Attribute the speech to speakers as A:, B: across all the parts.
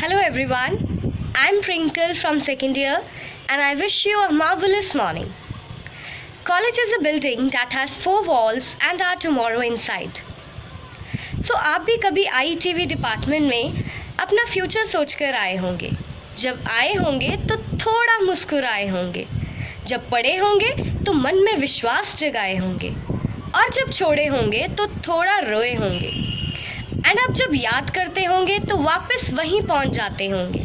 A: Hello everyone, I'm Prinkle from second year and I wish you a marvelous morning. College is a building that has 4 walls and our tomorrow inside. So आप भी कभी IETV department में अपना future सोचकर आए होंगे। जब आए होंगे तो थोड़ा मुस्कुराए होंगे, जब पढ़े होंगे तो मन में विश्वास जगाए होंगे और जब छोड़े होंगे तो थोड़ा रोए होंगे एंड अब जब याद करते होंगे तो वापस वहीं पहुंच जाते होंगे।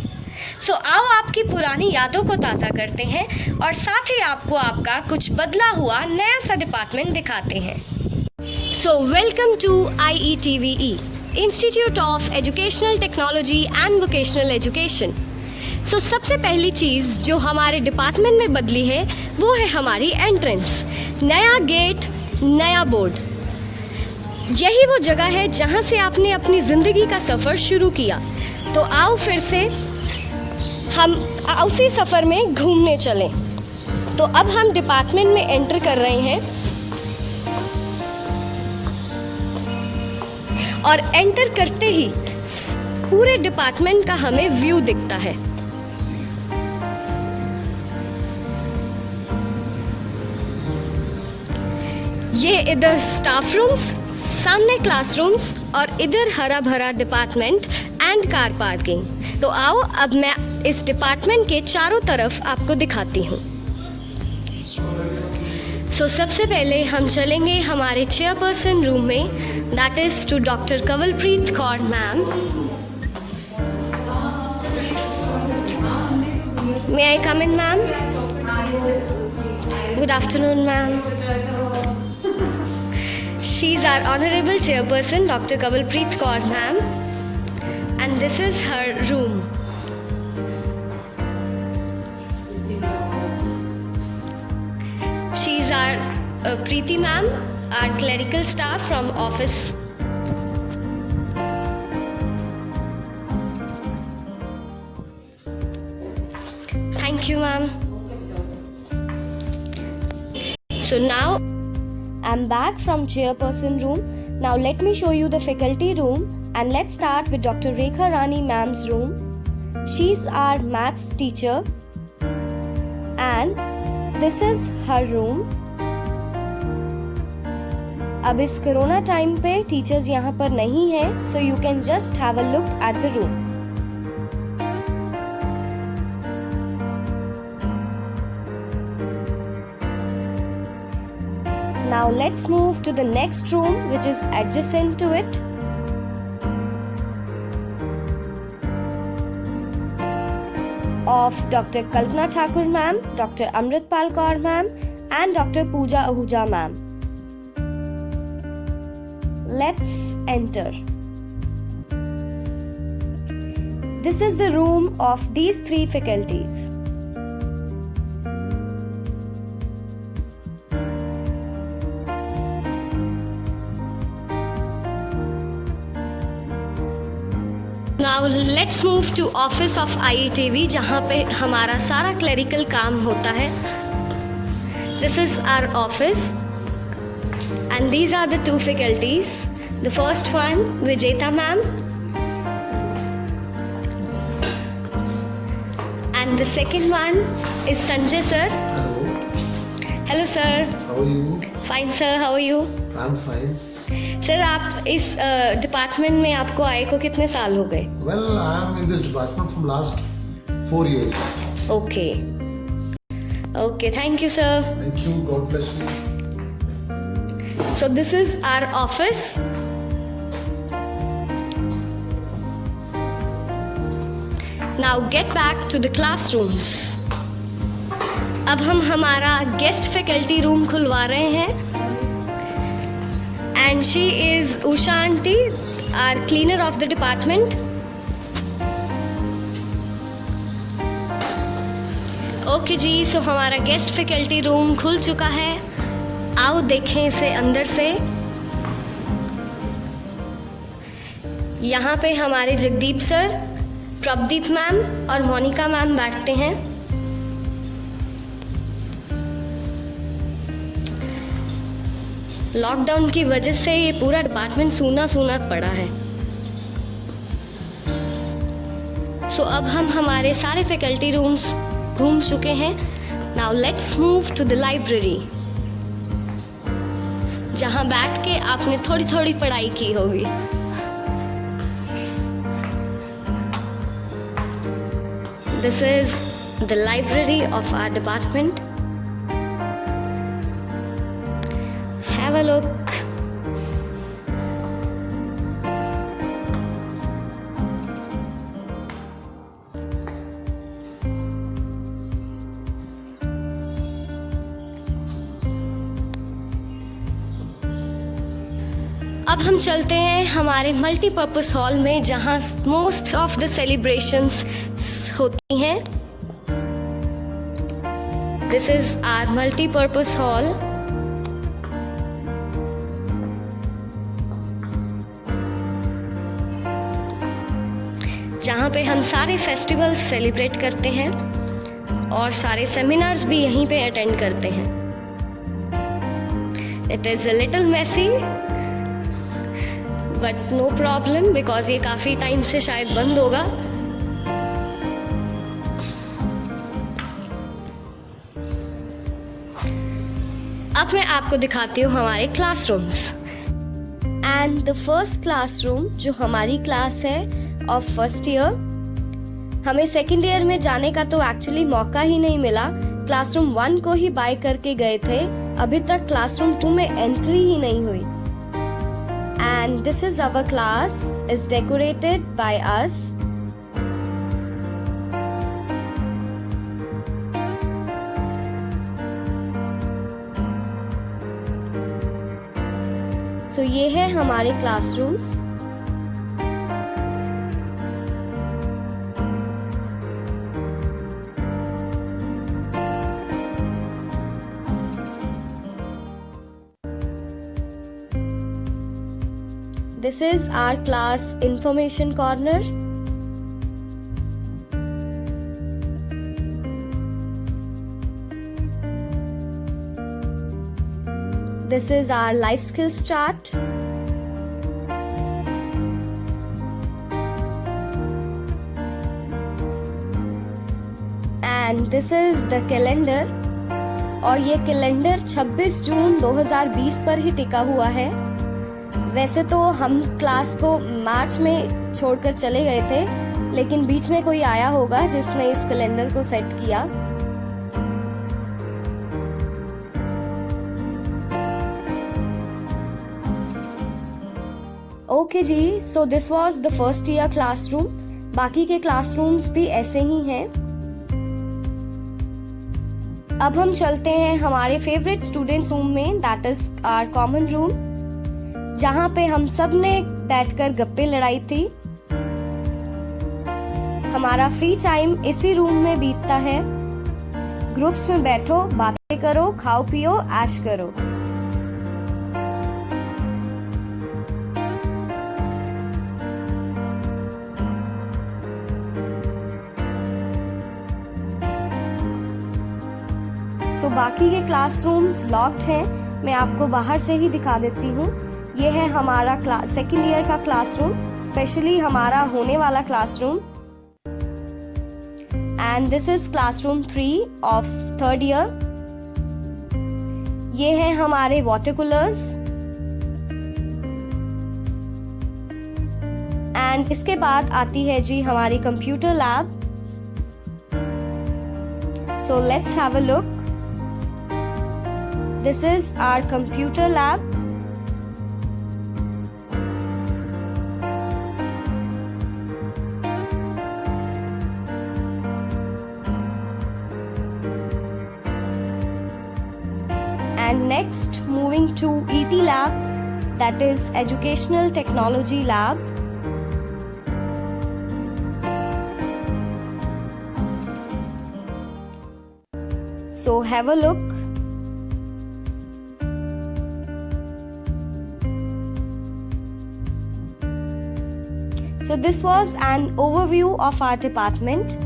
A: सो आओ आपकी पुरानी यादों को ताज़ा करते हैं और साथ ही आपको आपका कुछ बदला हुआ नया सा डिपार्टमेंट दिखाते हैं। So welcome to IETVE, institute of educational technology and vocational education. So सबसे पहली चीज़ जो हमारे डिपार्टमेंट में बदली है वो है हमारी एंट्रेंस। नया गेट, नया बोर्ड। यही वो जगह है जहाँ से आपने अपनी ज़िंदगी का सफ़र शुरू किया। तो आओ फिर से हम उसी सफ़र में घूमने चलें। तो अब हम डिपार्टमेंट में एंटर कर रहे हैं और एंटर करते ही पूरे डिपार्टमेंट का हमें व्यू दिखता है। ये इधर स्टाफ रूम्स, सामने क्लासरूम्स और इधर हरा भरा डिपार्टमेंट एंड कार पार्किंग। तो आओ अब मैं इस डिपार्टमेंट के चारों तरफ आपको दिखाती हूँ। सो सबसे पहले हम चलेंगे हमारे चेयरपर्सन रूम में, that is to doctor Kanwalpreet Kaur ma'am. May I come in ma'am? Good afternoon ma'am. She is our Honorable Chairperson, Dr. Kanwalpreet Kaur ma'am, and this is her room. She is our Preeti ma'am, our clerical staff from office. Thank you ma'am. So now I'm back from chairperson room. Now let me show you the faculty room and let's start with Dr. Rekha Rani ma'am's room. She's our maths teacher and this is her room. अब इस corona time पे teachers यहाँ पर नहीं है, so you can just have a look at the room. Now let's move to the next room which is adjacent to it. Of Dr. Kalpana Thakur ma'am, Dr. Amritpal Kaur ma'am and Dr. Pooja Ahuja ma'am. Let's enter. This is the room of these 3 faculties. Now let's move to office of IETV जहाँ पे हमारा सारा clerical काम होता है। This is our office and these are the 2 faculties. The first one Vijeta ma'am and the second one is Sanjay sir.
B: Hello.
A: Hello sir.
B: How are you?
A: Fine sir, how are you?
B: I'm fine.
A: Sir आप इस department में आपको आए को कितने साल हो गए?
B: Well, I am in this department from last 4 years.
A: Okay. Okay, thank you sir.
B: Thank you. God bless you.
A: So this is our office. Now get back to the classrooms. अब हम हमारा गेस्ट फैकल्टी रूम खुलवा रहे हैं and she is Usha aunty, our cleaner of the department. Okay ji, so हमारा guest faculty room खुल चुका है। आओ देखें इसे अंदर से। यहाँ पे हमारे जगदीप सर, प्रभदीप मैम और मोनिका मैम बैठते हैं। लॉकडाउन की वजह से ये पूरा डिपार्टमेंट सूना सूना पड़ा है। सो अब हम हमारे सारे फैकल्टी रूम्स घूम चुके हैं. Now let's move to the library, जहां बैठ के आपने थोड़ी थोड़ी पढ़ाई की होगी. This is the library of our department. Have a look. अब हम चलते हैं हमारे मल्टीपर्पस हॉल में, जहां मोस्ट ऑफ द सेलिब्रेशंस होती हैं. This is our multipurpose hall. जहां पे हम सारे फेस्टिवल्स सेलिब्रेट करते हैं और सारे सेमिनार्स भी यहीं पे अटेंड करते हैं. It is a little messy but no problem, because ये काफी टाइम से शायद बंद होगा. अब मैं आपको दिखाती हूँ हमारे classrooms. And the first classroom जो हमारी क्लास है ऑफ फर्स्ट ईयर, हमें सेकेंड ईयर में जाने का तो एक्चुअली मौका ही नहीं मिला. क्लासरूम 1 को ही बाय करके गए थे. अभी तक क्लासरूम 2 में एंट्री ही नहीं हुई. And this is our class is decorated by us. So ये है हमारे classrooms. This is our class information corner. This is our life skills chart. And this is the calendar. और ये कैलेंडर 26 जून 2020 पर ही टिका हुआ है. वैसे तो हम क्लास को मार्च में छोड़कर चले गए थे, लेकिन बीच में कोई आया होगा जिसने इस कैलेंडर को सेट किया. Okay ji, so this was the first year classroom. बाकी के क्लासरूम्स भी ऐसे ही हैं. अब हम चलते हैं हमारे फेवरेट स्टूडेंट्स रूम में, that is our common room, जहाँ पे हम सब ने बैठकर गप्पे लड़ाई थी. हमारा फ्री टाइम इसी रूम में बीतता है. ग्रुप्स में बैठो, बातें करो, खाओ पियो, ऐश करो. सो बाकी के क्लासरूम्स लॉक्ड हैं. मैं आपको बाहर से ही दिखा देती हूँ. ये है हमारा सेकेंड ईयर का क्लासरूम, स्पेशली हमारा होने वाला classroom. And this is classroom 3 of third year. ये है हमारे वाटर कूलर्स. एंड इसके बाद आती है जी हमारी computer lab. So let's have a look. This is our computer lab. And next, moving to ET lab, that is Educational Technology Lab. So have a look. So this was an overview of our department.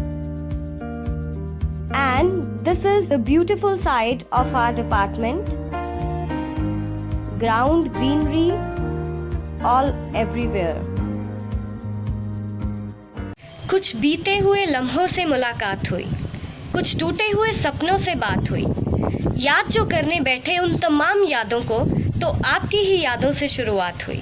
A: And this is the beautiful side of our department. Ground greenery all everywhere. कुछ बीते हुए लम्हों से मुलाकात हुई, कुछ टूटे हुए सपनों से बात हुई। याद जो करने बैठे उन तमाम यादों को, तो आपकी ही यादों से शुरुआत हुई।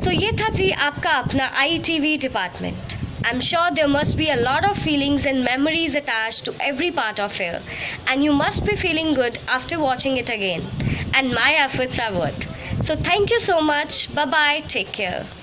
A: सो ये था जी आपका अपना ITV department. I'm sure there must be a lot of feelings and memories attached to every part of it, and you must be feeling good after watching it again. And my efforts are worth. So thank you so much. Bye bye. Take care.